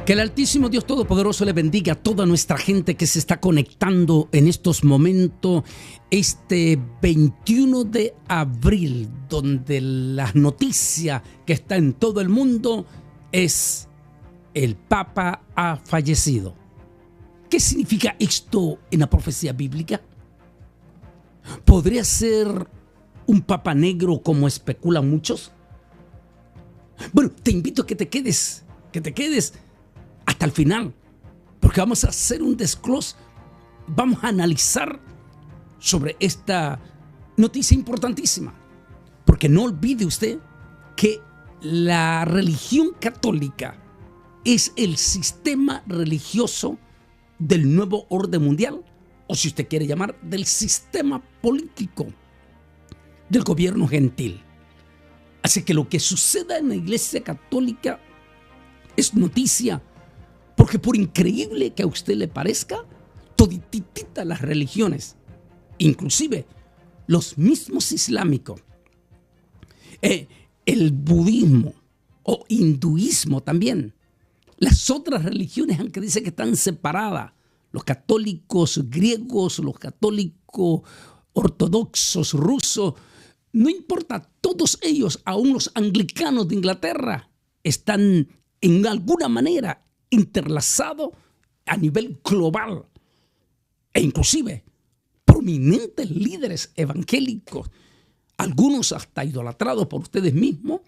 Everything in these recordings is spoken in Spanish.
Que el Altísimo Dios Todopoderoso le bendiga a toda nuestra gente que se está conectando en estos momentos, este 21 de abril, donde la noticia que está en todo el mundo es: el Papa ha fallecido. ¿Qué significa esto en la profecía bíblica? ¿Podría ser un Papa negro como especulan muchos? Bueno, te invito a que te quedes hasta el final, porque vamos a hacer un desglose, vamos a analizar sobre esta noticia importantísima, porque no olvide usted que la religión católica es el sistema religioso del nuevo orden mundial, o si usted quiere llamar, del sistema político del gobierno gentil. Así que lo que suceda en la Iglesia Católica es noticia, porque por increíble que a usted le parezca, todititas las religiones, inclusive los mismos islámicos, el budismo o hinduismo también, las otras religiones, aunque dicen que están separadas, los católicos griegos, los católicos ortodoxos rusos, no importa, todos ellos, aún los anglicanos de Inglaterra, están en alguna manera interlazados a nivel global, e inclusive prominentes líderes evangélicos, algunos hasta idolatrados por ustedes mismos,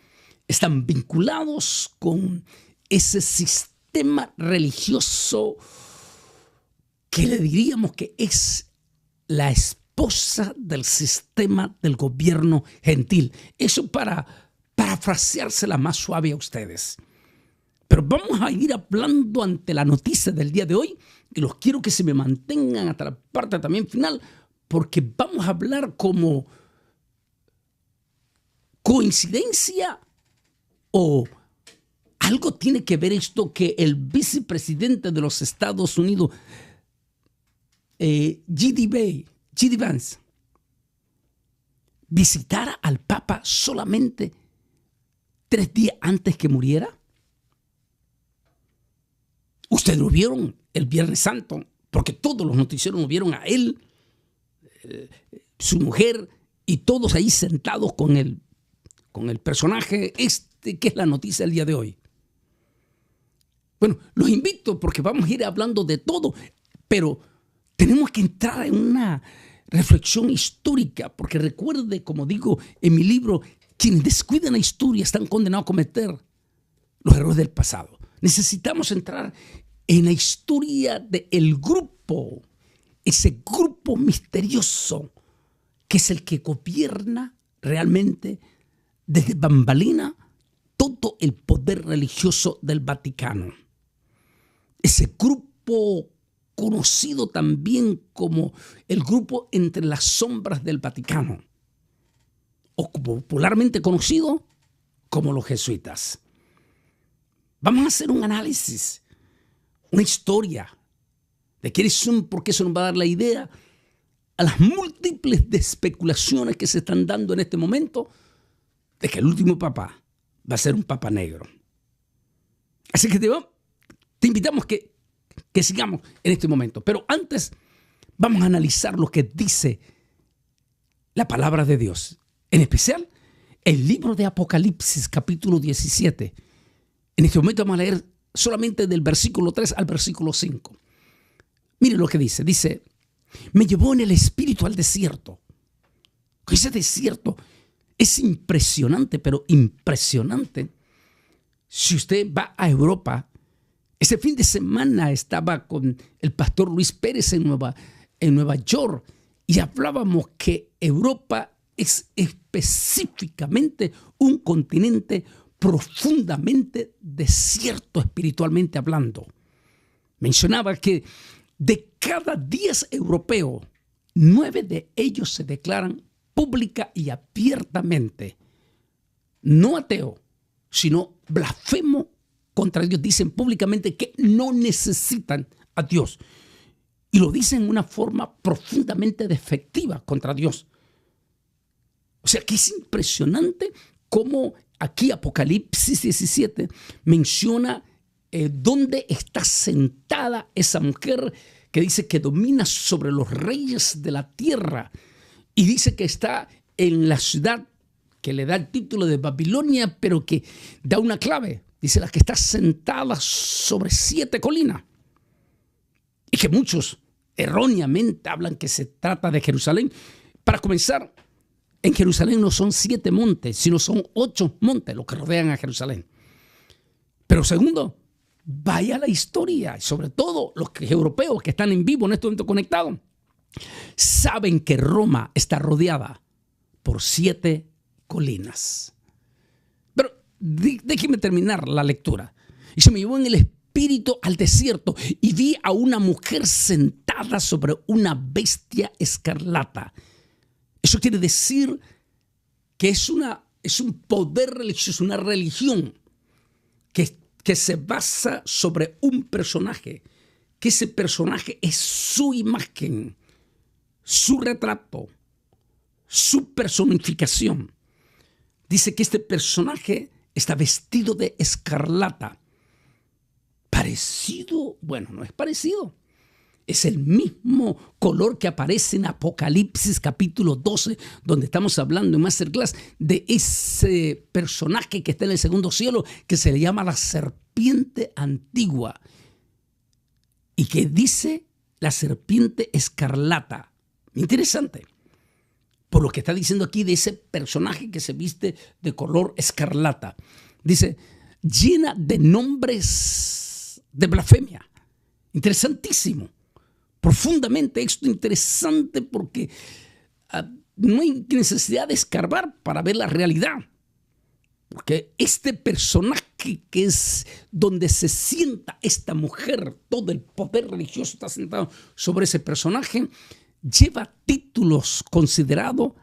están vinculados con ese sistema religioso que le diríamos que es la esposa del sistema del gobierno gentil. Eso para parafraseársela más suave a ustedes. Pero vamos a ir hablando ante la noticia del día de hoy, y los quiero que se me mantengan hasta la parte también final, porque vamos a hablar como coincidencia o algo tiene que ver esto que el vicepresidente de los Estados Unidos, J.D. Vance, visitara al Papa solamente 3 días antes que muriera. Ustedes lo vieron el Viernes Santo, porque todos los noticieros lo vieron a él, su mujer y todos ahí sentados con el personaje que es la noticia del día de hoy. Bueno, los invito porque vamos a ir hablando de todo, pero tenemos que entrar en una reflexión histórica, porque recuerde, como digo en mi libro, quienes descuidan la historia están condenados a cometer los errores del pasado. Necesitamos entrar en la historia del grupo, ese grupo misterioso que es el que gobierna realmente desde bambalina todo el poder religioso del Vaticano. Ese grupo conocido también como el grupo entre las sombras del Vaticano, o popularmente conocido como los jesuitas. Vamos a hacer un análisis, una historia de quiénes son, porque eso nos va a dar la idea a las múltiples de especulaciones que se están dando en este momento de que el último papa va a ser un papa negro. Así que te invitamos que sigamos en este momento. Pero antes vamos a analizar lo que dice la palabra de Dios. En especial, el libro de Apocalipsis, capítulo 17. En este momento vamos a leer solamente del versículo 3 al versículo 5. Mire lo que dice. Dice: me llevó en el espíritu al desierto. Ese desierto es impresionante, pero impresionante. Si usted va a Europa, ese fin de semana estaba con el pastor Luis Pérez en Nueva York y hablábamos que Europa es específicamente un continente profundamente desierto espiritualmente hablando. Mencionaba que de cada 10 europeos, 9 de ellos se declaran pública y abiertamente no ateo, sino blasfemo contra Dios. Dicen públicamente que no necesitan a Dios y lo dicen de una forma profundamente despectiva contra Dios. O sea que es impresionante cómo aquí Apocalipsis 17 menciona dónde está sentada esa mujer que dice que domina sobre los reyes de la tierra. Y dice que está en la ciudad que le da el título de Babilonia, pero que da una clave. Dice la que está sentada sobre 7 colinas. Y que muchos erróneamente hablan que se trata de Jerusalén. Para comenzar, en Jerusalén no son 7 montes, sino son 8 montes los que rodean a Jerusalén. Pero segundo, vaya a la historia, y sobre todo los europeos que están en vivo en este momento conectados, saben que Roma está rodeada por 7 colinas. Pero déjeme terminar la lectura. Y se me llevó en el espíritu al desierto y vi a una mujer sentada sobre una bestia escarlata. Eso quiere decir que es un poder religioso, una religión que se basa sobre un personaje, que ese personaje es su imagen, su retrato, su personificación. Dice que este personaje está vestido de escarlata. Parecido, bueno, no es parecido. Es el mismo color que aparece en Apocalipsis capítulo 12, donde estamos hablando en Masterclass de ese personaje que está en el segundo cielo, que se le llama la serpiente antigua. Y que dice la serpiente escarlata. Interesante. Por lo que está diciendo aquí de ese personaje que se viste de color escarlata. Dice, llena de nombres de blasfemia. Interesantísimo. Profundamente esto interesante porque no hay necesidad de escarbar para ver la realidad. Porque este personaje que es donde se sienta esta mujer, todo el poder religioso está sentado sobre ese personaje, lleva títulos considerados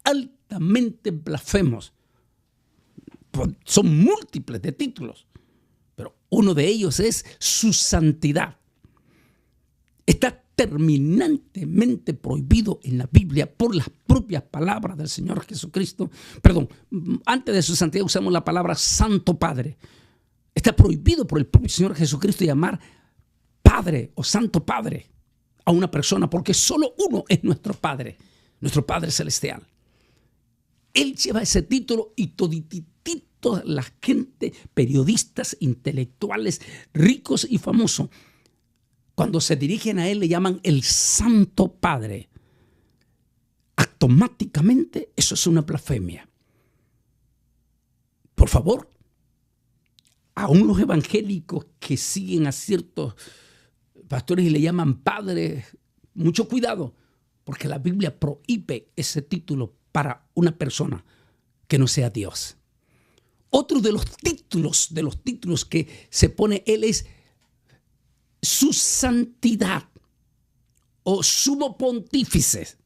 altamente blasfemos. Son múltiples de títulos, pero uno de ellos es su santidad. Está terminantemente prohibido en la Biblia por las propias palabras del Señor Jesucristo. Perdón, antes de su santidad usamos la palabra Santo Padre. Está prohibido por el propio Señor Jesucristo llamar Padre o Santo Padre a una persona, porque solo uno es nuestro Padre Celestial. Él lleva ese título y toda la gente, periodistas, intelectuales, ricos y famosos, cuando se dirigen a él le llaman el Santo Padre. Automáticamente eso es una blasfemia. Por favor, aún los evangélicos que siguen a ciertos pastores y le llaman padre, mucho cuidado, porque la Biblia prohíbe ese título para una persona que no sea Dios. Otro de los títulos que se pone él es su santidad o sumo pontífice.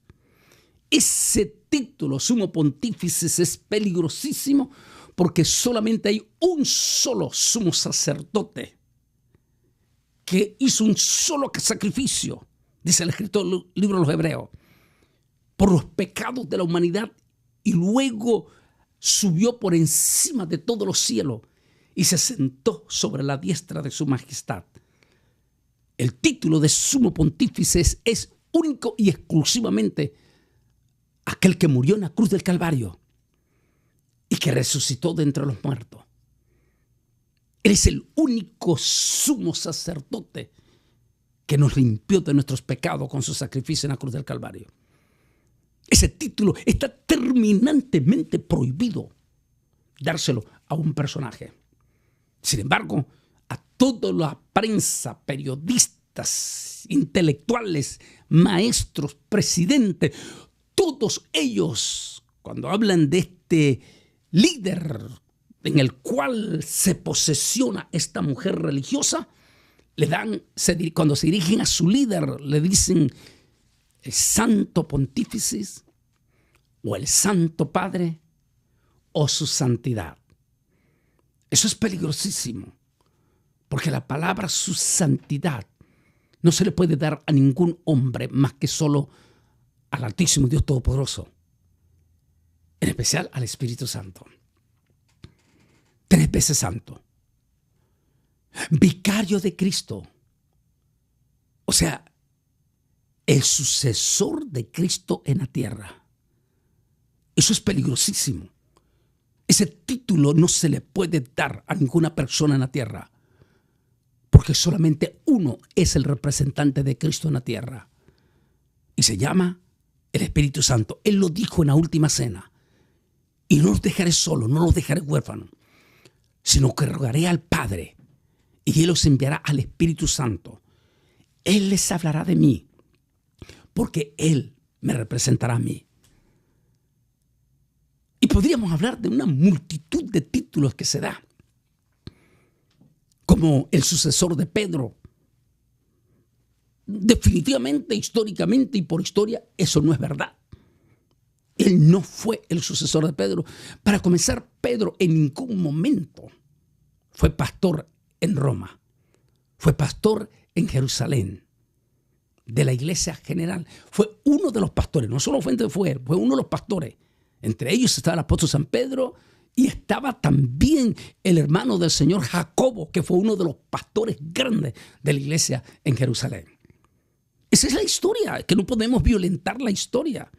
Ese título, sumo pontífice, es peligrosísimo porque solamente hay un solo sumo sacerdote que hizo un solo sacrificio, dice el escritor del libro de los Hebreos, por los pecados de la humanidad, y luego subió por encima de todos los cielos y se sentó sobre la diestra de su majestad. El título de sumo pontífice es único y exclusivamente aquel que murió en la cruz del Calvario y que resucitó de entre los muertos. Él es el único sumo sacerdote que nos limpió de nuestros pecados con su sacrificio en la cruz del Calvario. Ese título está terminantemente prohibido dárselo a un personaje. Sin embargo, a toda la prensa, periodistas, intelectuales, maestros, presidentes, todos ellos, cuando hablan de este líder en el cual se posesiona esta mujer religiosa, cuando se dirigen a su líder, le dicen el Santo Pontífice o el Santo Padre o su santidad. Eso es peligrosísimo, porque la palabra su santidad no se le puede dar a ningún hombre más que solo al Altísimo Dios Todopoderoso, en especial al Espíritu Santo. 3 veces santo. Vicario de Cristo. O sea, el sucesor de Cristo en la tierra. Eso es peligrosísimo. Ese título no se le puede dar a ninguna persona en la tierra, porque solamente uno es el representante de Cristo en la tierra, y se llama el Espíritu Santo. Él lo dijo en la última cena: y no los dejaré solos, no los dejaré huérfanos, sino que rogaré al Padre, y Él los enviará al Espíritu Santo. Él les hablará de mí, porque Él me representará a mí. Y podríamos hablar de una multitud de títulos que se da, como el sucesor de Pedro. Definitivamente, históricamente y por historia, eso no es verdad. Él no fue el sucesor de Pedro. Para comenzar, Pedro en ningún momento fue pastor en Roma. Fue pastor en Jerusalén, de la iglesia general. Fue uno de los pastores, no solo fue uno de los pastores. Entre ellos estaba el apóstol San Pedro y estaba también el hermano del Señor Jacobo, que fue uno de los pastores grandes de la iglesia en Jerusalén. Esa es la historia, que no podemos violentar la historia.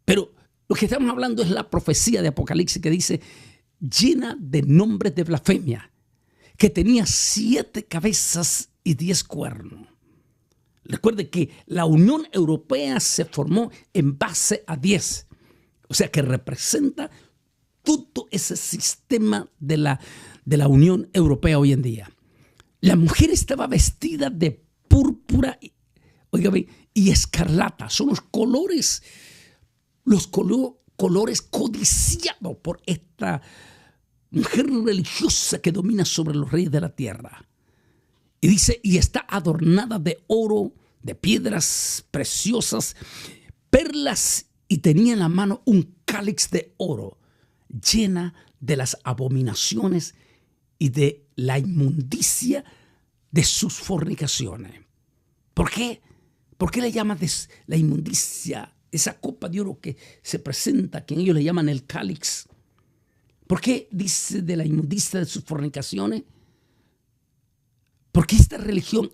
Pero lo que estamos hablando es la profecía de Apocalipsis, que dice: llena de nombres de blasfemia, que tenía 7 cabezas y 10 cuernos. Recuerde que la Unión Europea se formó en base a 10. O sea, que representa todo ese sistema de la Unión Europea hoy en día. La mujer estaba vestida de púrpura y escarlata. Son los colores codiciados por esta mujer religiosa que domina sobre los reyes de la tierra. Y dice: y está adornada de oro, de piedras preciosas, perlas, y tenía en la mano un cáliz de oro, llena de las abominaciones y de la inmundicia de sus fornicaciones. ¿Por qué? ¿Por qué le llaman la inmundicia, esa copa de oro que se presenta, que ellos le llaman el cáliz? ¿Por qué dice de la inmundicia de sus fornicaciones? Porque esta religión,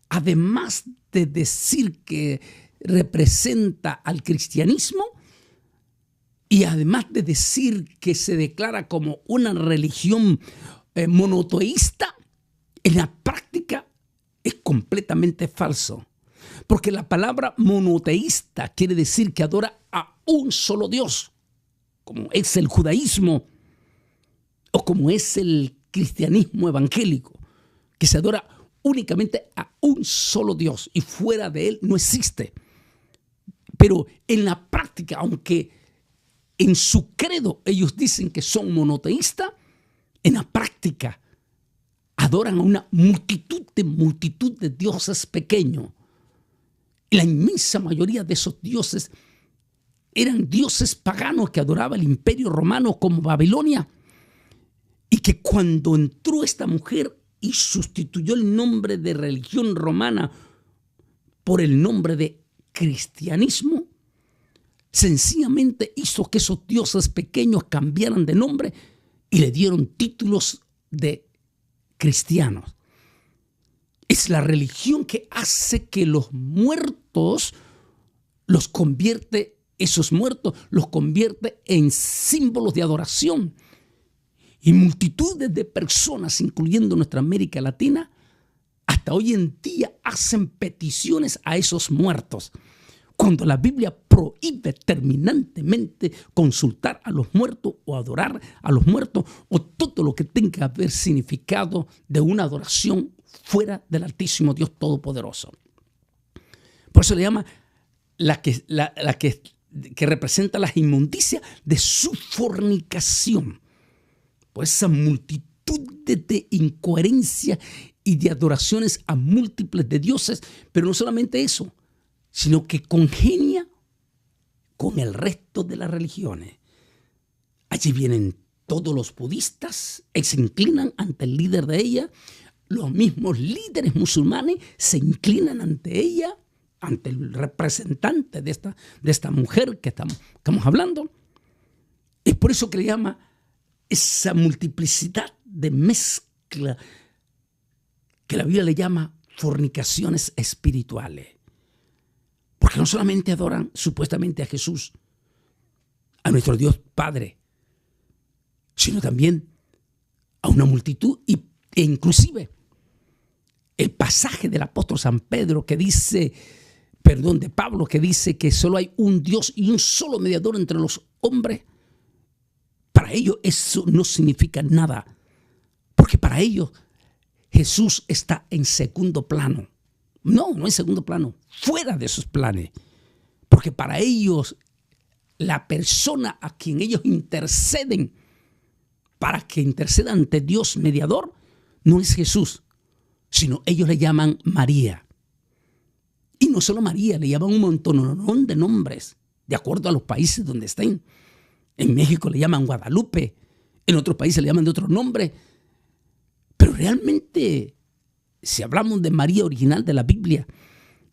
además de decir que representa al cristianismo, y además de decir que se declara como una religión monoteísta, en la práctica es completamente falso. Porque la palabra monoteísta quiere decir que adora a un solo Dios, como es el judaísmo o como es el cristianismo evangélico, que se adora únicamente a un solo Dios y fuera de él no existe. Pero en la práctica, aunque en su credo ellos dicen que son monoteístas, en la práctica adoran a una multitud de dioses pequeños. Y la inmensa mayoría de esos dioses eran dioses paganos que adoraba el Imperio Romano como Babilonia. Y que cuando entró esta mujer y sustituyó el nombre de religión romana por el nombre de cristianismo, sencillamente hizo que esos dioses pequeños cambiaran de nombre y le dieron títulos de cristianos. Es la religión que hace que los muertos los convierte en símbolos de adoración. Y multitudes de personas, incluyendo nuestra América Latina, hasta hoy en día hacen peticiones a esos muertos, cuando la Biblia prohíbe terminantemente consultar a los muertos o adorar a los muertos o todo lo que tenga que haber significado de una adoración fuera del Altísimo Dios Todopoderoso. Por eso le llama la que representa las inmundicias de su fornicación. Pues esa multitud de incoherencia y de adoraciones a múltiples de dioses, pero no solamente eso, sino que congenia con el resto de las religiones. Allí vienen todos los budistas y se inclinan ante el líder de ella. Los mismos líderes musulmanes se inclinan ante ella, ante el representante de esta mujer que estamos hablando. Es por eso que le llama esa multiplicidad de mezcla que la Biblia le llama fornicaciones espirituales. Porque no solamente adoran supuestamente a Jesús, a nuestro Dios Padre, sino también a una multitud e inclusive el pasaje del apóstol San Pedro de Pablo, que dice que solo hay un Dios y un solo mediador entre los hombres. Para ellos eso no significa nada, porque para ellos Jesús está en segundo plano. No en segundo plano, fuera de sus planes. Porque para ellos, la persona a quien ellos interceden, para que interceda ante Dios mediador, no es Jesús, sino ellos le llaman María. Y no solo María, le llaman un montón de nombres, de acuerdo a los países donde estén. En México le llaman Guadalupe, en otros países le llaman de otro nombre. Pero realmente, si hablamos de María original de la Biblia,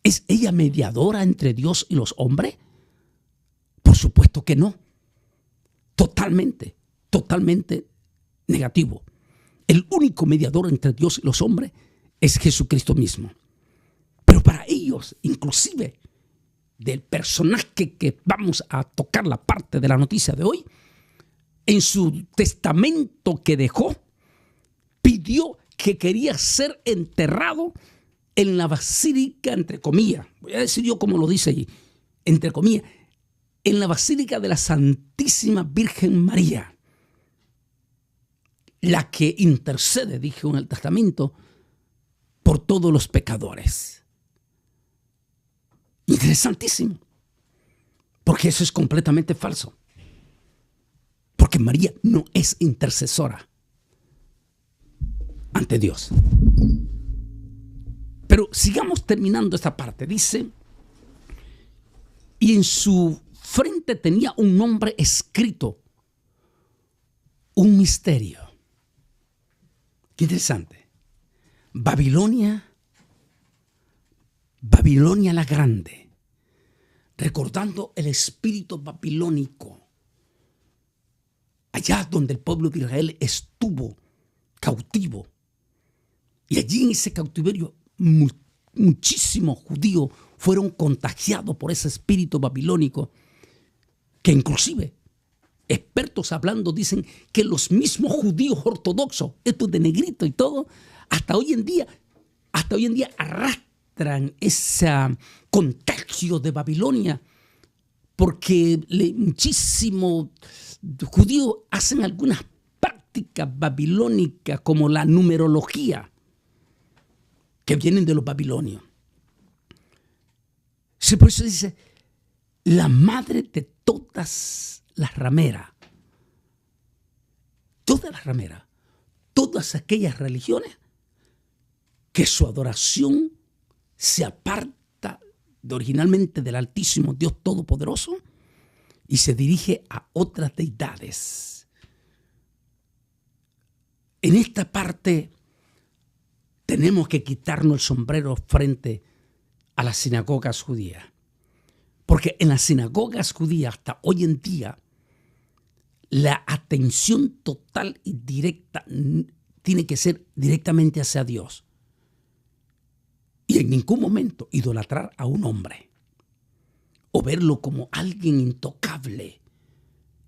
¿es ella mediadora entre Dios y los hombres? Por supuesto que no. Totalmente negativo. El único mediador entre Dios y los hombres es Jesucristo mismo. Pero para ellos, inclusive, del personaje que vamos a tocar la parte de la noticia de hoy, en su testamento que dejó, pidió que quería ser enterrado en la basílica, entre comillas, voy a decir yo como lo dice ahí, entre comillas, en la basílica de la Santísima Virgen María, la que intercede, dijo en el testamento, por todos los pecadores. Interesantísimo, porque eso es completamente falso, porque María no es intercesora ante Dios. Pero sigamos terminando esta parte. Dice, y en su frente tenía un nombre escrito, un misterio. Qué interesante. Babilonia la Grande, recordando el espíritu babilónico, allá donde el pueblo de Israel estuvo cautivo. Y allí en ese cautiverio muchísimos judíos fueron contagiados por ese espíritu babilónico, que inclusive expertos hablando dicen que los mismos judíos ortodoxos, estos de negrito y todo, hasta hoy en día arrastran ese contagio de Babilonia, porque muchísimos judíos hacen algunas prácticas babilónicas como la numerología, que vienen de los babilonios. Por eso dice, la madre de todas las rameras, todas aquellas religiones que su adoración se aparta originalmente del Altísimo Dios Todopoderoso y se dirige a otras deidades. En esta parte tenemos que quitarnos el sombrero frente a las sinagogas judías, porque en las sinagogas judías hasta hoy en día la atención total y directa tiene que ser directamente hacia Dios. Y en ningún momento idolatrar a un hombre o verlo como alguien intocable.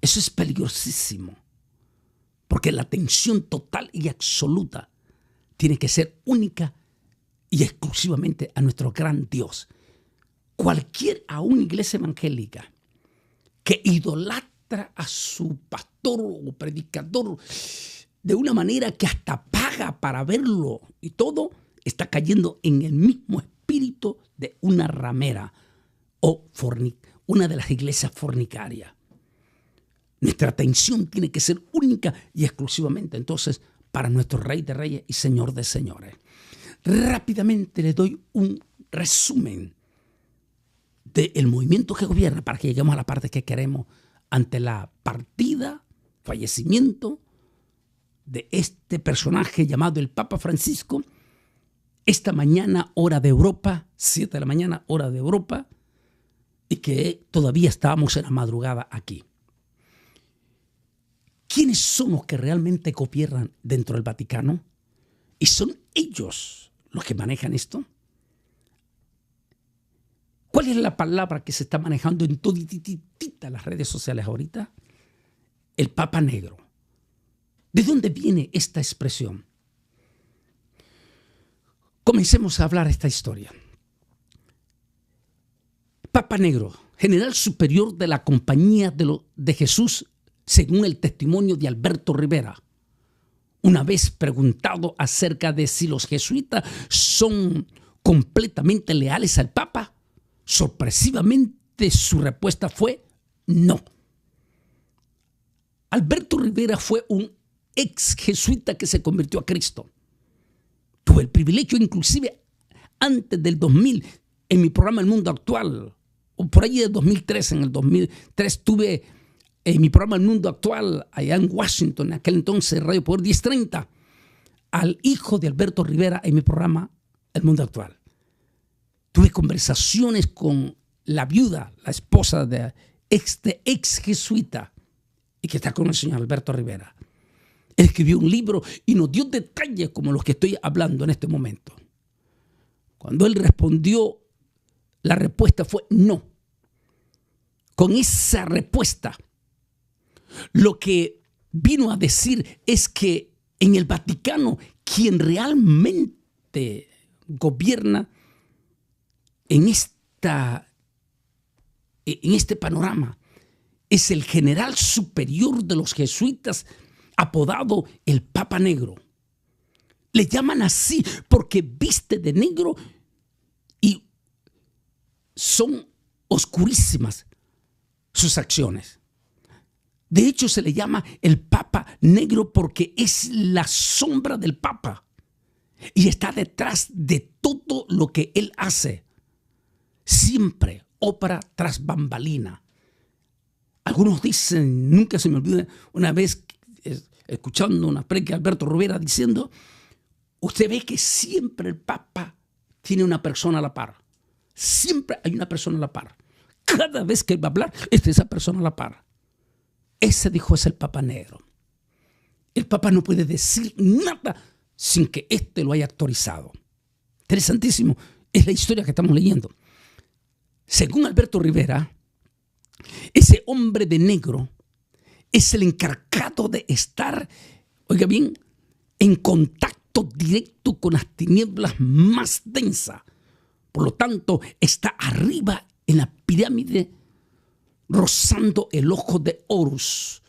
Eso es peligrosísimo, porque la atención total y absoluta tiene que ser única y exclusivamente a nuestro gran Dios. Aún iglesia evangélica que idolatra a su pastor o predicador de una manera que hasta paga para verlo y todo, está cayendo en el mismo espíritu de una ramera o una de las iglesias fornicarias. Nuestra atención tiene que ser única y exclusivamente entonces para nuestro Rey de Reyes y Señor de Señores. Rápidamente le doy un resumen del movimiento que gobierna para que lleguemos a la parte que queremos ante la partida, fallecimiento de este personaje llamado el Papa Francisco. Esta mañana, hora de Europa, 7 de la mañana, hora de Europa, y que todavía estábamos en la madrugada aquí. ¿Quiénes son los que realmente gobiernan dentro del Vaticano? Y son ellos los que manejan esto? ¿Cuál es la palabra que se está manejando en todas las redes sociales ahorita? El Papa Negro. ¿De dónde viene esta expresión? Comencemos a hablar esta historia. Papa Negro, general superior de la Compañía de Jesús, según el testimonio de Alberto Rivera. Una vez preguntado acerca de si los jesuitas son completamente leales al Papa, sorpresivamente su respuesta fue no. Alberto Rivera fue un ex jesuita que se convirtió a Cristo. Tuve el privilegio, inclusive antes del 2000, en mi programa El Mundo Actual, o por allí del 2003, en el 2003 tuve en mi programa El Mundo Actual, allá en Washington, en aquel entonces Radio Poder 1030, al hijo de Alberto Rivera en mi programa El Mundo Actual. Tuve conversaciones con la viuda, la esposa de este ex jesuita, y que está con el señor Alberto Rivera. Él escribió un libro y nos dio detalles como los que estoy hablando en este momento. Cuando él respondió, la respuesta fue no. Con esa respuesta, lo que vino a decir es que en el Vaticano, quien realmente gobierna en este panorama es el general superior de los jesuitas, apodado el Papa Negro. Le llaman así porque viste de negro y son oscurísimas sus acciones. De hecho, se le llama el Papa Negro porque es la sombra del Papa y está detrás de todo lo que él hace. Siempre obra tras bambalina. Algunos dicen, nunca se me olvida, una vez escuchando una predica de Alberto Rivera diciendo, usted ve que siempre el Papa tiene una persona a la par. Siempre hay una persona a la par. Cada vez que él va a hablar, esa persona a la par. Ese dijo es el Papa Negro. El Papa no puede decir nada sin que éste lo haya autorizado. Interesantísimo. Es la historia que estamos leyendo. Según Alberto Rivera, ese hombre de negro es el encargado de estar, oiga bien, en contacto directo con las tinieblas más densas. Por lo tanto, está arriba en la pirámide, rozando el ojo de Horus,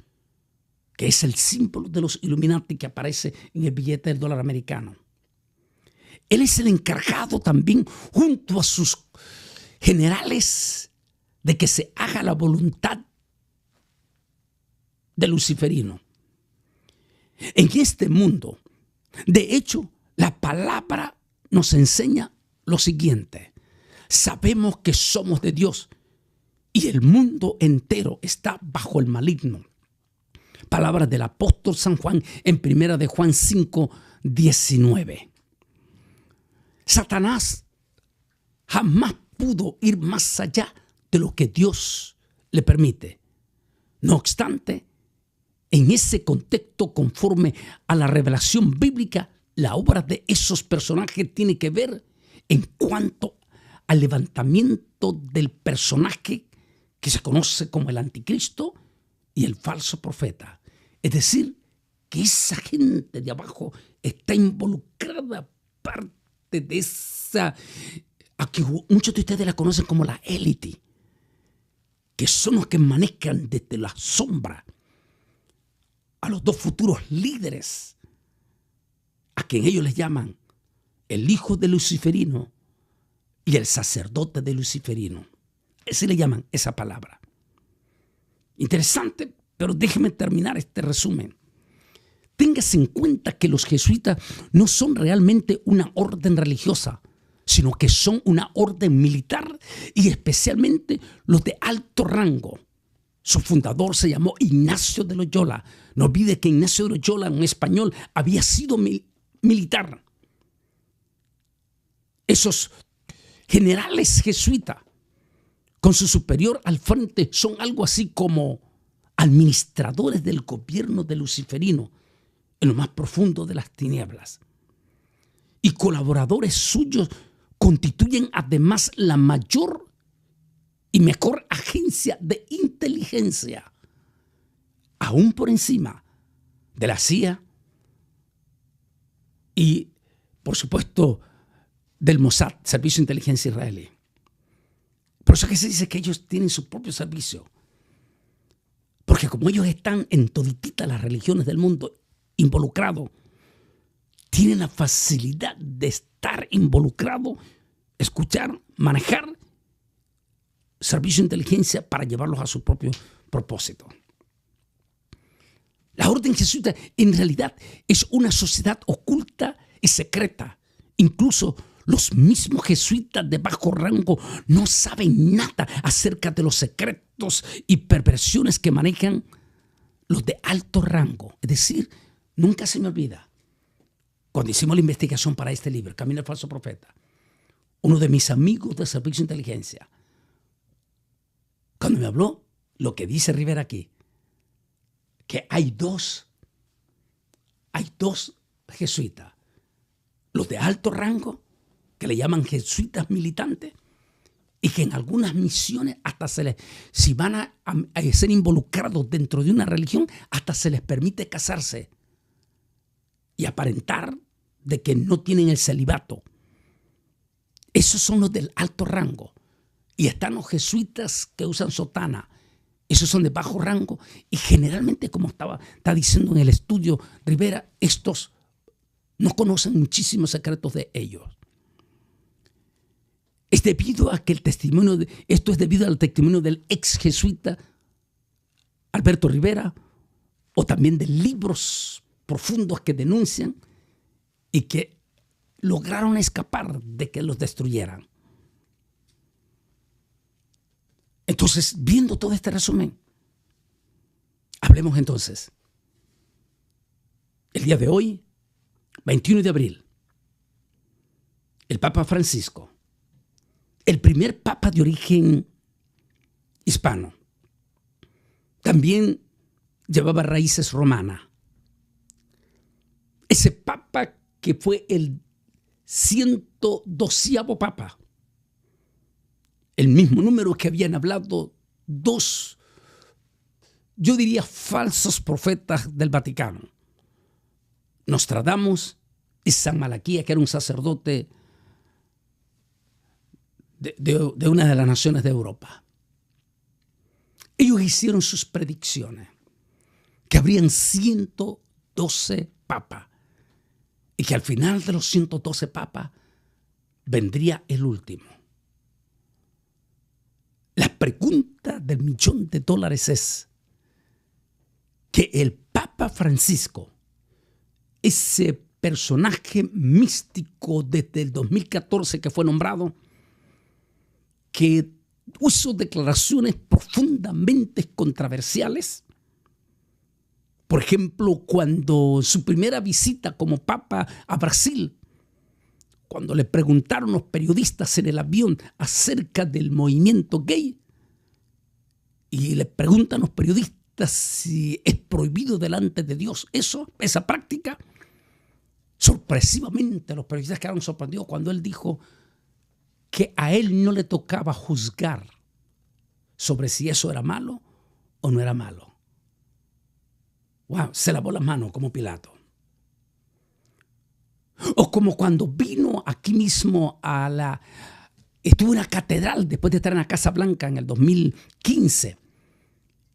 que es el símbolo de los Illuminati que aparece en el billete del dólar americano. Él es el encargado también, junto a sus generales, de que se haga la voluntad del luciferino. En este mundo, de hecho, la palabra nos enseña lo siguiente. Sabemos que somos de Dios y el mundo entero está bajo el maligno. Palabras del apóstol San Juan en 1 de Juan 5:19. Satanás jamás pudo ir más allá de lo que Dios le permite. No obstante, en ese contexto, conforme a la revelación bíblica, la obra de esos personajes tiene que ver en cuanto al levantamiento del personaje que se conoce como el anticristo y el falso profeta. Es decir, que esa gente de abajo está involucrada, parte de esa, a que muchos de ustedes la conocen como la élite, que son los que manejan desde la sombra a los dos futuros líderes, a quien ellos les llaman el hijo de Luciferino y el sacerdote de Luciferino. Así le llaman esa palabra. Interesante, pero déjeme terminar este resumen. Téngase en cuenta que los jesuitas no son realmente una orden religiosa, sino que son una orden militar y especialmente los de alto rango. Su fundador se llamó Ignacio de Loyola. No olvide que Ignacio de Loyola en español había sido militar. Esos generales jesuitas con su superior al frente son algo así como administradores del gobierno de Luciferino en lo más profundo de las tinieblas. y colaboradores suyos constituyen además la mayor y mejor agencia de inteligencia, aún por encima de la CIA y, por supuesto, del Mossad, Servicio de Inteligencia Israelí. Por eso es que se dice que ellos tienen su propio servicio. Porque como ellos están en todititas las religiones del mundo involucrados, tienen la facilidad de estar involucrados, escuchar, manejar servicio de inteligencia para llevarlos a su propio propósito. La orden jesuita en realidad es una sociedad oculta y secreta. Incluso los mismos jesuitas de bajo rango no saben nada acerca de los secretos y perversiones que manejan los de alto rango. Es decir, nunca se me olvida, cuando hicimos la investigación para este libro, Camino al Falso Profeta, uno de mis amigos de Servicio de Inteligencia, cuando me habló lo que dice Rivera aquí, que hay dos jesuitas, los de alto rango, que le llaman jesuitas militantes, y que en algunas misiones hasta si van a ser involucrados dentro de una religión, hasta se les permite casarse y aparentar de que no tienen el celibato. Esos son los del alto rango. Y están los jesuitas que usan sotana. Esos son de bajo rango. Y generalmente, como está diciendo en el estudio Rivera, estos no conocen muchísimos secretos de ellos. Es debido a que esto es debido al testimonio del ex jesuita Alberto Rivera, o también de libros profundos que denuncian y que lograron escapar de que los destruyeran. Entonces, viendo todo este resumen, hablemos entonces. El día de hoy, 21 de abril, el Papa Francisco, el primer papa de origen hispano, también llevaba raíces romanas. Ese papa que fue el 112º papa, el mismo número que habían hablado dos, yo diría, falsos profetas del Vaticano, Nostradamus y San Malaquía, que era un sacerdote de una de las naciones de Europa. Ellos hicieron sus predicciones, que habrían 112 papas, y que al final de los 112 papas vendría el último. La pregunta del $1.000.000 es que el Papa Francisco, ese personaje místico desde el 2014 que fue nombrado, que hizo declaraciones profundamente controversiales. Por ejemplo, cuando su primera visita como papa a Brasil, cuando le preguntaron los periodistas en el avión acerca del movimiento gay, y le preguntan los periodistas si es prohibido delante de Dios esa práctica, sorpresivamente los periodistas quedaron sorprendidos cuando él dijo que a él no le tocaba juzgar sobre si eso era malo o no era malo. Wow, se lavó las manos como Pilato. O como cuando vino aquí mismo estuvo en la catedral después de estar en la Casa Blanca en el 2015,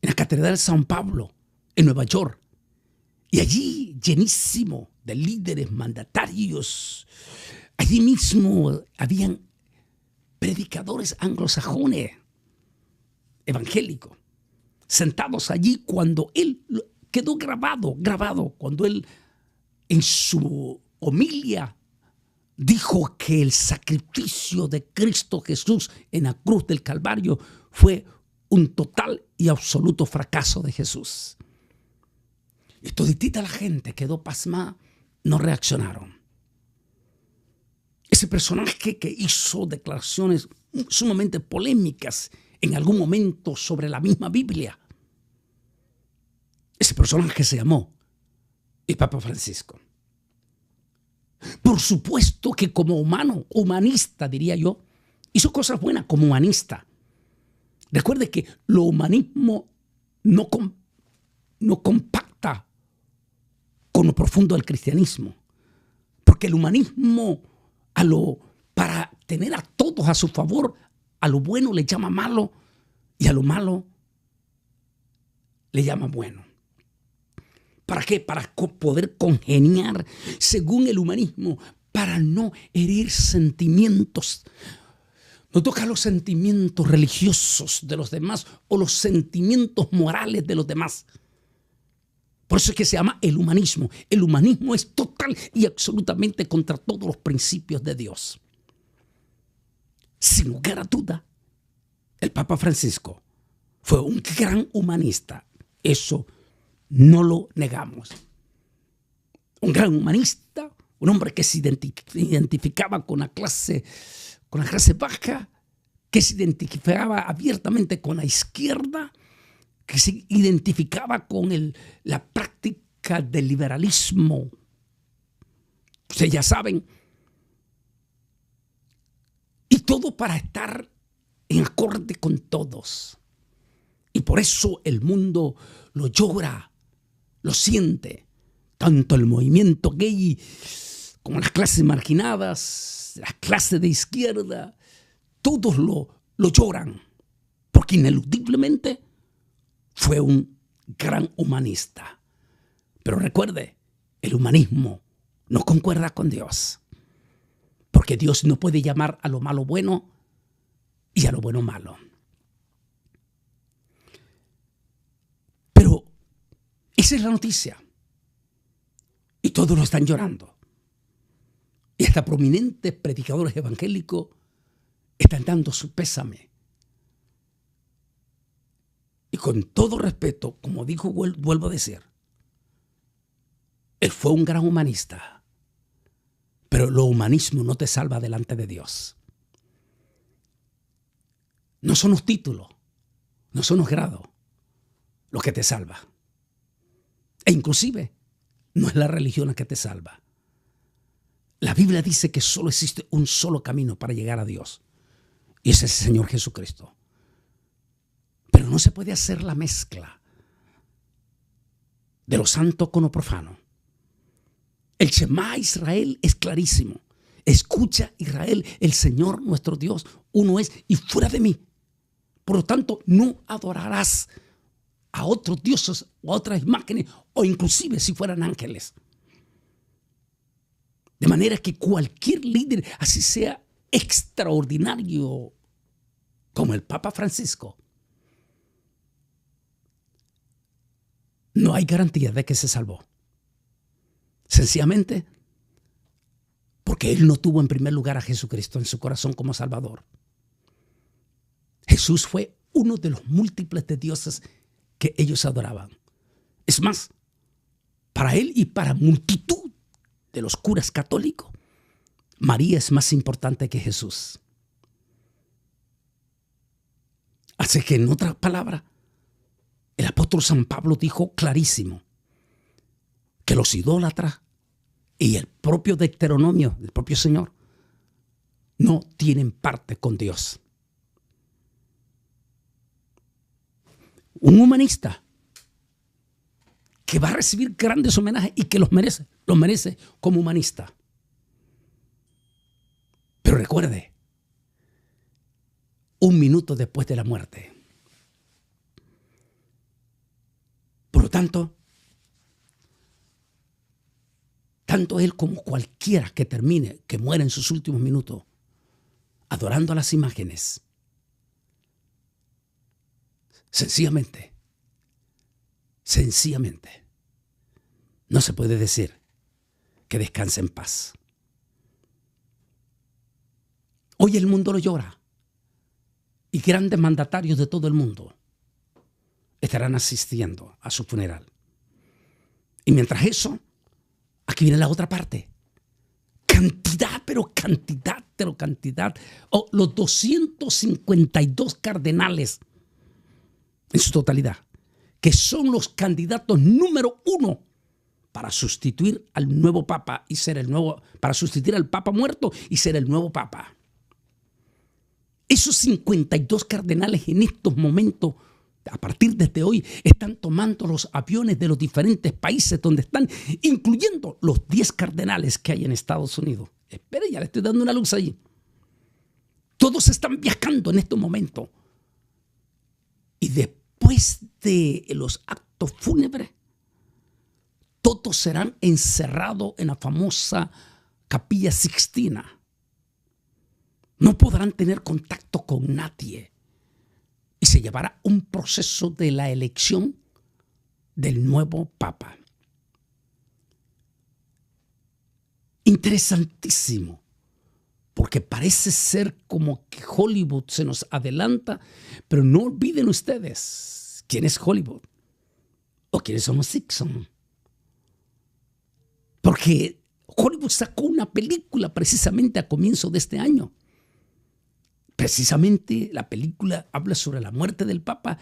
en la Catedral de San Pablo, en Nueva York. Y allí, llenísimo de líderes, mandatarios, allí mismo habían predicadores anglosajones, evangélicos, sentados allí cuando él quedó grabado, cuando él en su homilia dijo que el sacrificio de Cristo Jesús en la cruz del Calvario fue un total y absoluto fracaso de Jesús. Y toditita la gente quedó pasmada, no reaccionaron. Ese personaje que hizo declaraciones sumamente polémicas en algún momento sobre la misma Biblia, ese personaje se llamó el Papa Francisco. Por supuesto que como humano, humanista diría yo, hizo cosas buenas como humanista. Recuerde que lo humanismo no compacta con lo profundo del cristianismo. Porque el humanismo, para tener a todos a su favor, a lo bueno le llama malo y a lo malo le llama bueno. ¿Para qué? Para poder congeniar según el humanismo, para no herir sentimientos. No toca los sentimientos religiosos de los demás o los sentimientos morales de los demás. Por eso es que se llama el humanismo. El humanismo es total y absolutamente contra todos los principios de Dios. Sin lugar a duda, el Papa Francisco fue un gran humanista. Eso no lo negamos. Un gran humanista, un hombre que se identificaba con la clase baja, que se identificaba abiertamente con la izquierda, que se identificaba con la práctica del liberalismo. Ustedes ya saben. Y todo para estar en acorde con todos. Y por eso el mundo lo llora, lo siente. Tanto el movimiento gay como las clases marginadas, las clases de izquierda, todos lo lloran. Porque ineludiblemente fue un gran humanista. Pero recuerde, el humanismo no concuerda con Dios. Porque Dios no puede llamar a lo malo bueno y a lo bueno malo. Pero esa es la noticia. Y todos lo están llorando. Y hasta prominentes predicadores evangélicos están dando su pésame. Y con todo respeto, como dijo, vuelvo a decir, él fue un gran humanista. Pero lo humanismo no te salva delante de Dios. No son los títulos, no son los grados lo que te salva. E inclusive no es la religión la que te salva. La Biblia dice que solo existe un solo camino para llegar a Dios. Y ese es el Señor Jesucristo. Pero no se puede hacer la mezcla de lo santo con lo profano. El Shema Israel es clarísimo. Escucha, Israel, el Señor nuestro Dios, uno es y fuera de mí. Por lo tanto, no adorarás a otros dioses o a otras imágenes, o inclusive si fueran ángeles. De manera que cualquier líder, así sea extraordinario como el Papa Francisco, no hay garantía de que se salvó. Sencillamente porque él no tuvo en primer lugar a Jesucristo en su corazón como Salvador. Jesús fue uno de los múltiples de dioses que ellos adoraban. Es más, para él y para multitud de los curas católicos, María es más importante que Jesús. Así que en otras palabras, el apóstol San Pablo dijo clarísimo que los idólatras y el propio Deuteronomio, el propio Señor, no tienen parte con Dios. Un humanista que va a recibir grandes homenajes y que los merece como humanista. Pero recuerde, un minuto después de la muerte. Por lo tanto, tanto él como cualquiera que muera en sus últimos minutos adorando a las imágenes, sencillamente, no se puede decir que descanse en paz. Hoy el mundo lo llora y grandes mandatarios de todo el mundo estarán asistiendo a su funeral. Y mientras eso, aquí viene la otra parte. Cantidad. Los 252 cardenales en su totalidad, que son los candidatos número 1 para sustituir al nuevo papa y ser el nuevo, para sustituir al papa muerto y ser el nuevo papa. Esos 52 cardenales en estos momentos, a partir de hoy, están tomando los aviones de los diferentes países donde están, incluyendo los 10 cardenales que hay en Estados Unidos. Espere, ya le estoy dando una luz ahí. Todos están viajando en estos momentos. Y después de los actos fúnebres, todos serán encerrados en la famosa Capilla Sixtina. No podrán tener contacto con nadie. Y se llevará un proceso de la elección del nuevo papa. Interesantísimo, porque parece ser como que Hollywood se nos adelanta, pero no olviden ustedes quién es Hollywood o quiénes somos Simpson. Porque Hollywood sacó una película precisamente a comienzo de este año. Precisamente la película habla sobre la muerte del Papa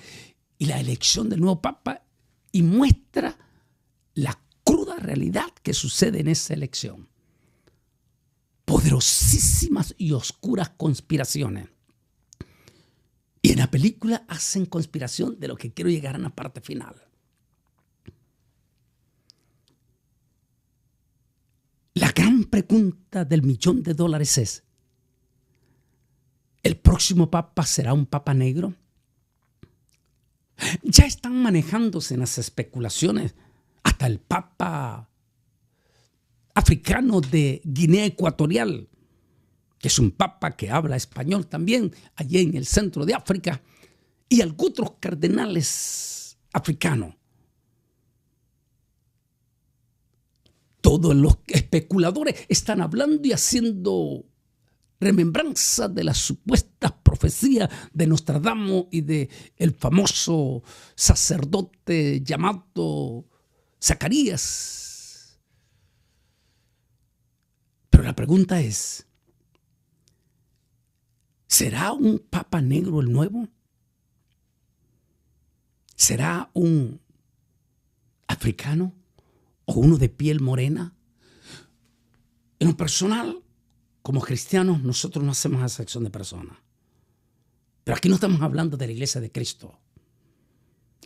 y la elección del nuevo Papa y muestra la cruda realidad que sucede en esa elección. Poderosísimas y oscuras conspiraciones. Y en la película hacen conspiración de lo que quiero llegar a la parte final. La gran pregunta del $1.000.000 es: ¿el próximo papa será un papa negro? Ya están manejándose en las especulaciones hasta el papa africano de Guinea Ecuatorial, que es un papa que habla español también, allí en el centro de África, y algunos cardenales africanos. Todos los especuladores están hablando y haciendo remembranza de las supuestas profecías de Nostradamus y de el famoso sacerdote llamado Zacarías. Pero la pregunta es: ¿será un papa negro el nuevo? ¿Será un africano o uno de piel morena? En lo personal, como cristianos, nosotros no hacemos acepción de personas. Pero aquí no estamos hablando de la Iglesia de Cristo.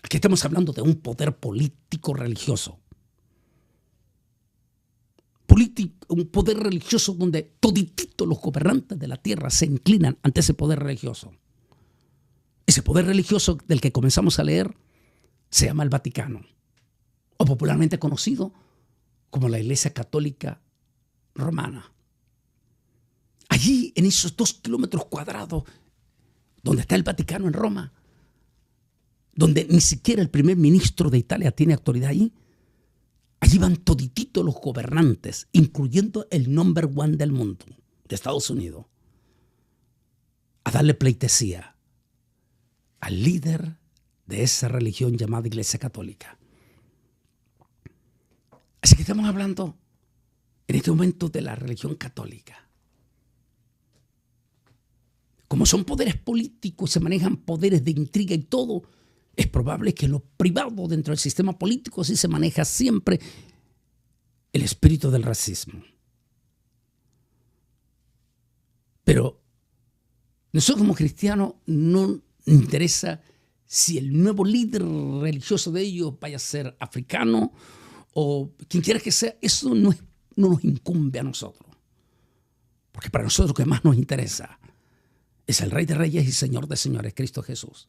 Aquí estamos hablando de un poder político religioso. Un poder religioso donde todititos los gobernantes de la tierra se inclinan ante ese poder religioso. Ese poder religioso del que comenzamos a leer se llama el Vaticano, o popularmente conocido como la Iglesia Católica Romana. Allí, en esos 2 kilómetros cuadrados, donde está el Vaticano en Roma, donde ni siquiera el primer ministro de Italia tiene autoridad allí van todititos los gobernantes, incluyendo el number 1 del mundo, de Estados Unidos, a darle pleitesía al líder de esa religión llamada Iglesia Católica. Así que estamos hablando en este momento de la religión católica. Como son poderes políticos, se manejan poderes de intriga y todo, es probable que en lo privado dentro del sistema político sí se maneja siempre el espíritu del racismo. Pero nosotros como cristianos no nos interesa si el nuevo líder religioso de ellos vaya a ser africano o quien quiera que sea. Eso no nos incumbe a nosotros. Porque para nosotros lo que más nos interesa es el Rey de Reyes y Señor de Señores, Cristo Jesús.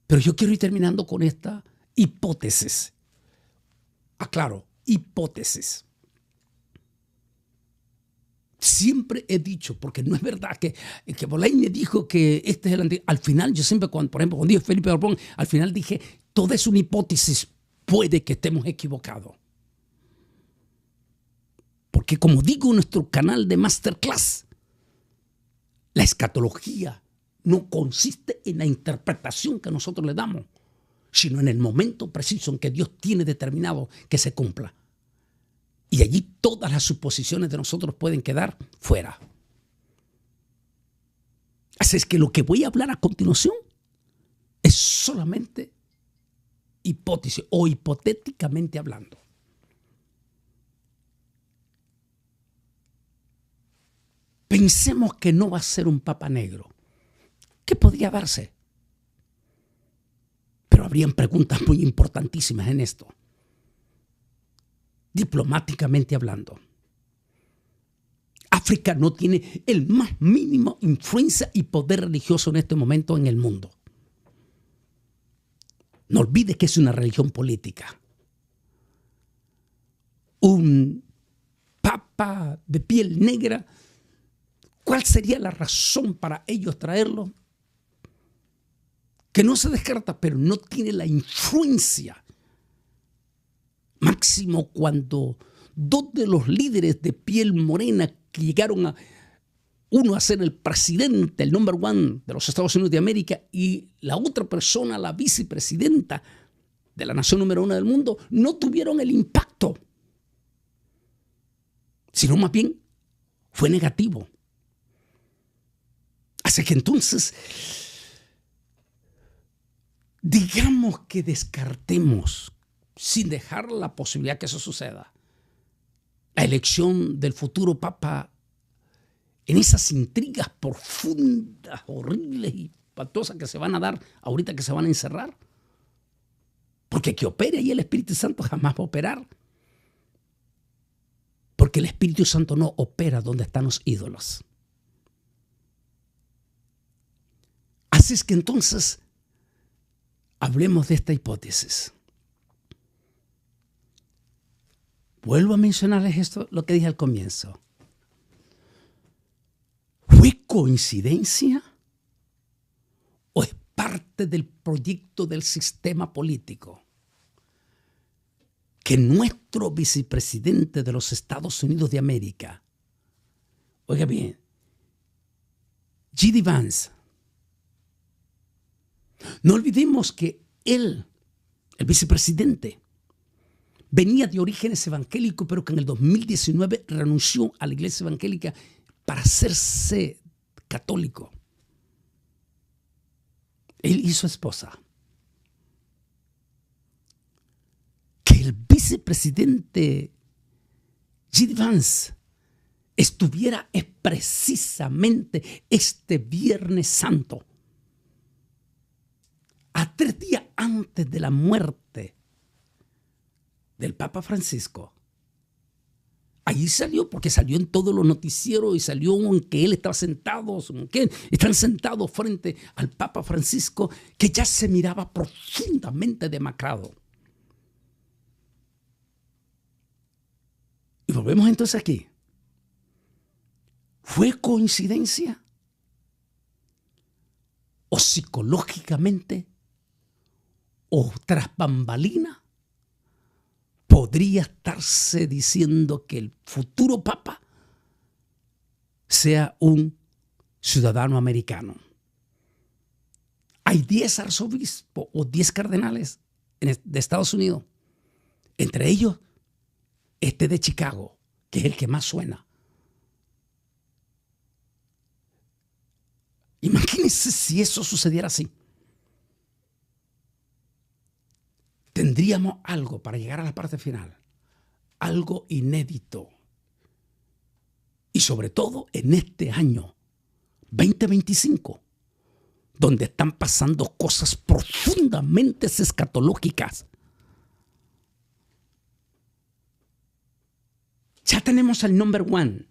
Pero yo quiero ir terminando con esta hipótesis. Aclaro, hipótesis. Siempre he dicho, porque no es verdad que Bolaño me dijo que este es el antiguo. Al final, yo siempre, por ejemplo, cuando dije Felipe Borbón, al final dije, todo es una hipótesis, puede que estemos equivocados. Porque como digo en nuestro canal de Masterclass, la escatología no consiste en la interpretación que nosotros le damos, sino en el momento preciso en que Dios tiene determinado que se cumpla. Y allí todas las suposiciones de nosotros pueden quedar fuera. Así es que lo que voy a hablar a continuación es solamente hipótesis o hipotéticamente hablando. Pensemos que no va a ser un papa negro. ¿Qué podría darse? Pero habrían preguntas muy importantísimas en esto. Diplomáticamente hablando, África no tiene el más mínimo influencia y poder religioso en este momento en el mundo. No olvide que es una religión política. Un papa de piel negra, ¿cuál sería la razón para ellos traerlo? Que no se descarta, pero no tiene la influencia. Máximo cuando dos de los líderes de piel morena que llegaron a uno a ser el presidente, el number one de los Estados Unidos de América, y la otra persona, la vicepresidenta de la nación número uno del mundo, no tuvieron el impacto, sino más bien fue negativo. Así que entonces, digamos que descartemos, sin dejar la posibilidad que eso suceda, la elección del futuro papa en esas intrigas profundas, horribles y patosas que se van a dar ahorita que se van a encerrar. Porque que opere ahí el Espíritu Santo jamás va a operar. Porque el Espíritu Santo no opera donde están los ídolos. Así es que entonces hablemos de esta hipótesis. Vuelvo a mencionarles esto, lo que dije al comienzo. ¿Fue coincidencia o es parte del proyecto del sistema político que nuestro vicepresidente de los Estados Unidos de América, oiga bien, J.D. Vance, no olvidemos que él, el vicepresidente, venía de orígenes evangélicos, pero que en el 2019 renunció a la iglesia evangélica para hacerse católico. Él y su esposa. Que el vicepresidente J.D. Vance estuviera precisamente este Viernes Santo, a 3 días antes de la muerte del Papa Francisco. Allí salió, porque salió en todos los noticieros y salió en que él estaba sentado, que están sentados frente al Papa Francisco, que ya se miraba profundamente demacrado. Y volvemos entonces aquí. ¿Fue coincidencia? ¿O psicológicamente? ¿O tras bambalina? Podría estarse diciendo que el futuro papa sea un ciudadano americano. Hay 10 arzobispos o 10 cardenales de Estados Unidos. Entre ellos, este de Chicago, que es el que más suena. Imagínense si eso sucediera así. Tendríamos algo para llegar a la parte final, algo inédito. Y sobre todo en este año 2025, donde están pasando cosas profundamente escatológicas. Ya tenemos al number one.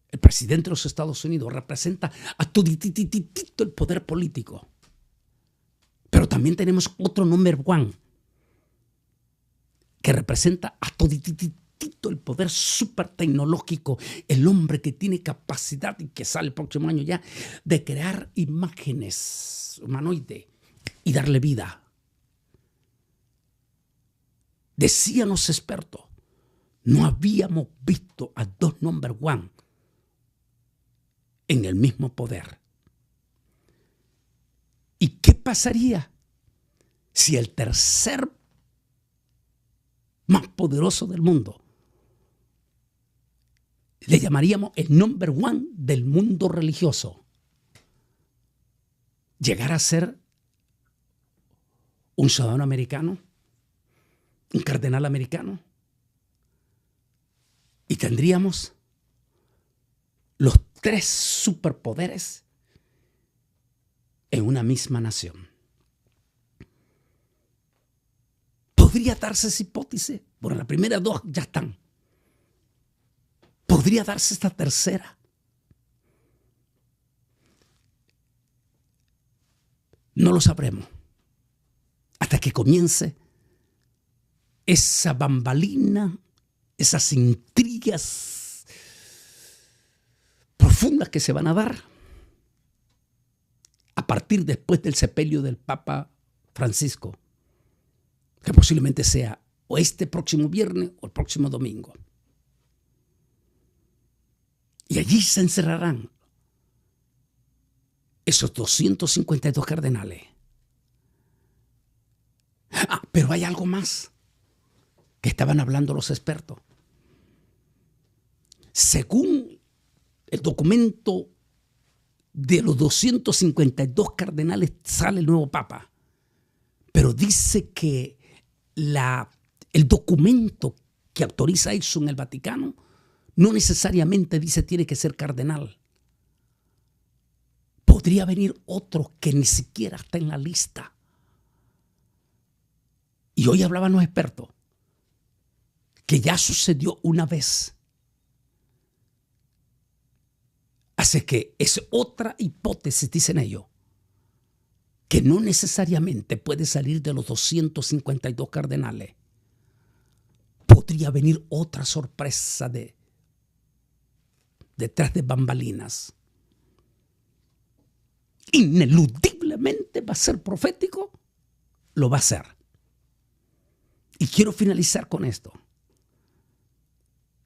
El presidente de los Estados Unidos representa a todititito el poder político. Pero también tenemos otro number one que representa a todititito el poder súper tecnológico, el hombre que tiene capacidad y que sale el próximo año ya de crear imágenes humanoides y darle vida. Decían los expertos, no habíamos visto a 2 number one en el mismo poder. ¿Y qué pasaría si el tercer más poderoso del mundo, le llamaríamos el number one del mundo religioso, llegara a ser un ciudadano americano, un cardenal americano? Y tendríamos los 3 superpoderes en una misma nación. ¿Podría darse esa hipótesis? Bueno, las primeras 2 ya están. ¿Podría darse esta tercera? No lo sabremos hasta que comience esa bambalina, esas intrigas profundas que se van a dar a partir después del sepelio del Papa Francisco, que posiblemente sea o este próximo viernes o el próximo domingo. Y allí se encerrarán esos 252 cardenales. Pero hay algo más que estaban hablando los expertos. Según el documento de los 252 cardenales sale el nuevo Papa, pero dice que el documento que autoriza eso en el Vaticano no necesariamente dice tiene que ser cardenal. Podría venir otro que ni siquiera está en la lista. Y hoy hablaban los expertos que ya sucedió una vez. Así que es otra hipótesis, dicen ellos, que no necesariamente puede salir de los 252 cardenales. Podría venir otra sorpresa detrás de bambalinas. Ineludiblemente va a ser profético, lo va a ser. Y quiero finalizar con esto.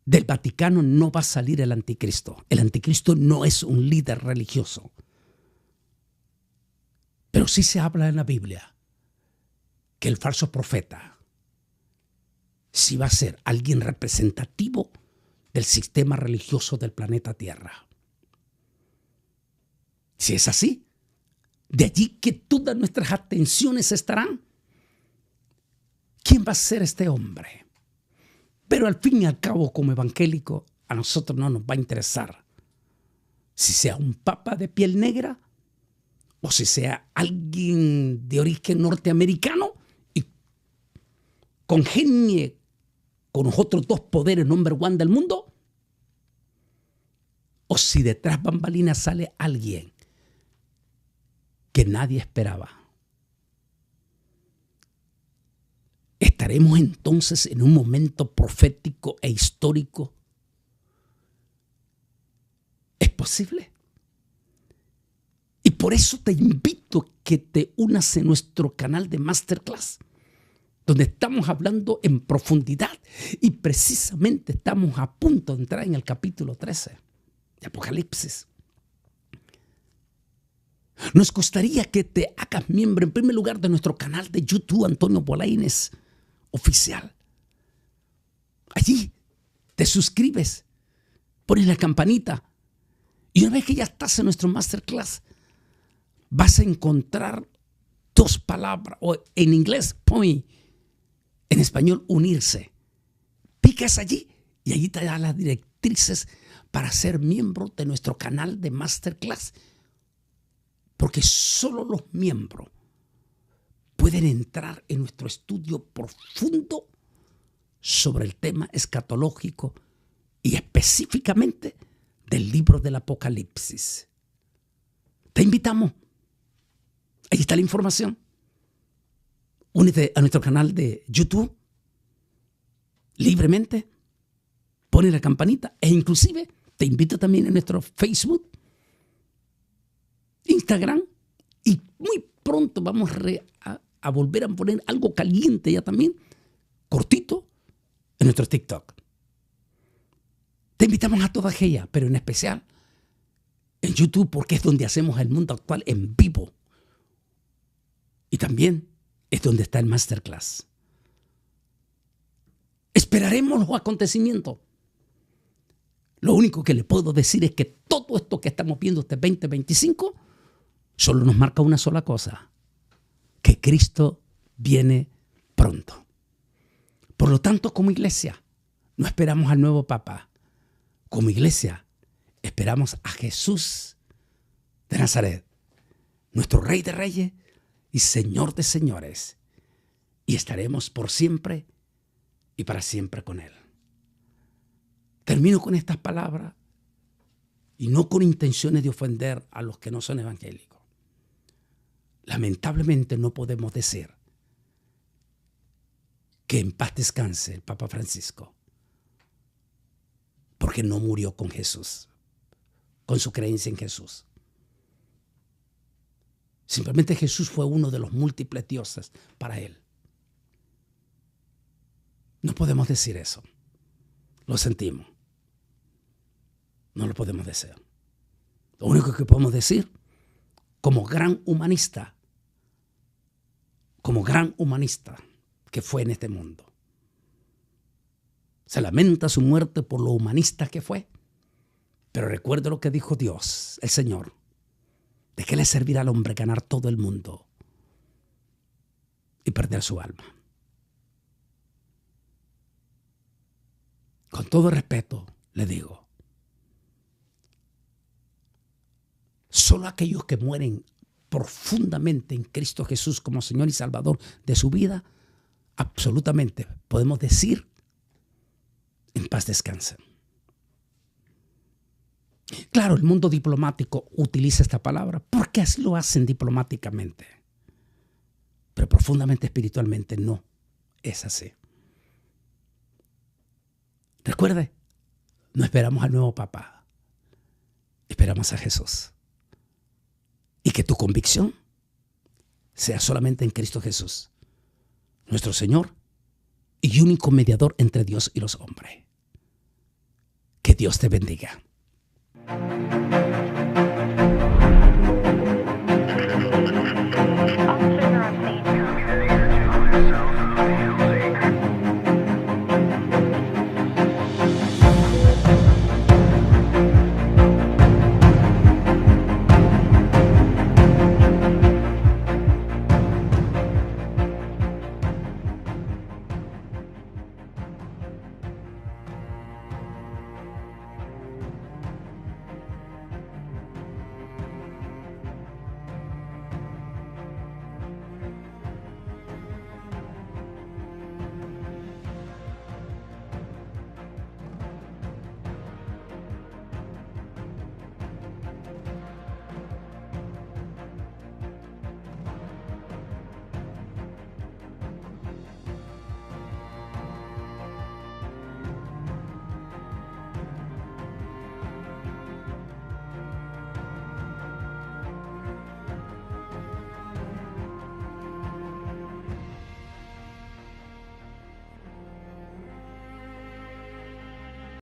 Del Vaticano no va a salir el anticristo. El anticristo no es un líder religioso. Pero sí se habla en la Biblia que el falso profeta sí va a ser alguien representativo del sistema religioso del planeta Tierra. Si es así, de allí que todas nuestras atenciones estarán. ¿Quién va a ser este hombre? Pero al fin y al cabo, como evangélico, a nosotros no nos va a interesar si sea un papa de piel negra o si sea alguien de origen norteamericano y congenie con los otros 2 poderes number 1 del mundo, o si detrás bambalinas sale alguien que nadie esperaba. ¿Estaremos entonces en un momento profético e histórico? ¿Es posible? Y por eso te invito a que te unas en nuestro canal de Masterclass, donde estamos hablando en profundidad y precisamente estamos a punto de entrar en el capítulo 13 de Apocalipsis. Nos gustaría que te hagas miembro en primer lugar de nuestro canal de YouTube, Antonio Bolaínez Oficial. Allí te suscribes, pones la campanita y una vez que ya estás en nuestro Masterclass vas a encontrar 2 palabras, o en inglés point, en español unirse. Picas allí y allí te da las directrices para ser miembro de nuestro canal de Masterclass, porque solo los miembros pueden entrar en nuestro estudio profundo sobre el tema escatológico y específicamente del libro del Apocalipsis. Te invitamos. Ahí está la información. Únete a nuestro canal de YouTube libremente. Pone la campanita e inclusive te invito también a nuestro Facebook, Instagram, y muy pronto vamos a volver a poner algo caliente ya también, cortito, en nuestro TikTok. Te invitamos a toda aquella, pero en especial en YouTube, porque es donde hacemos el mundo actual en vivo. Y también es donde está el Masterclass. Esperaremos los acontecimientos. Lo único que le puedo decir es que todo esto que estamos viendo este 2025 solo nos marca una sola cosa: que Cristo viene pronto. Por lo tanto, como iglesia, no esperamos al nuevo Papa. Como iglesia, esperamos a Jesús de Nazaret, nuestro Rey de Reyes y Señor de Señores, y estaremos por siempre y para siempre con Él. Termino con estas palabras y no con intenciones de ofender a los que no son evangélicos. Lamentablemente no podemos decir que en paz descanse el Papa Francisco, porque no murió con Jesús, con su creencia en Jesús. Simplemente Jesús fue uno de los múltiples dioses para él. No podemos decir eso. Lo sentimos. No lo podemos decir. Lo único que podemos decir, como gran humanista que fue en este mundo, se lamenta su muerte por lo humanista que fue, pero recuerde lo que dijo Dios, el Señor: ¿de qué le servirá al hombre ganar todo el mundo y perder su alma? Con todo respeto le digo, solo aquellos que mueren profundamente en Cristo Jesús como Señor y Salvador de su vida, absolutamente podemos decir: en paz descansen. Claro, el mundo diplomático utiliza esta palabra porque así lo hacen diplomáticamente, pero profundamente espiritualmente no es así. Recuerde, no esperamos al nuevo Papa, esperamos a Jesús. Y que tu convicción sea solamente en Cristo Jesús, nuestro Señor y único mediador entre Dios y los hombres. Que Dios te bendiga.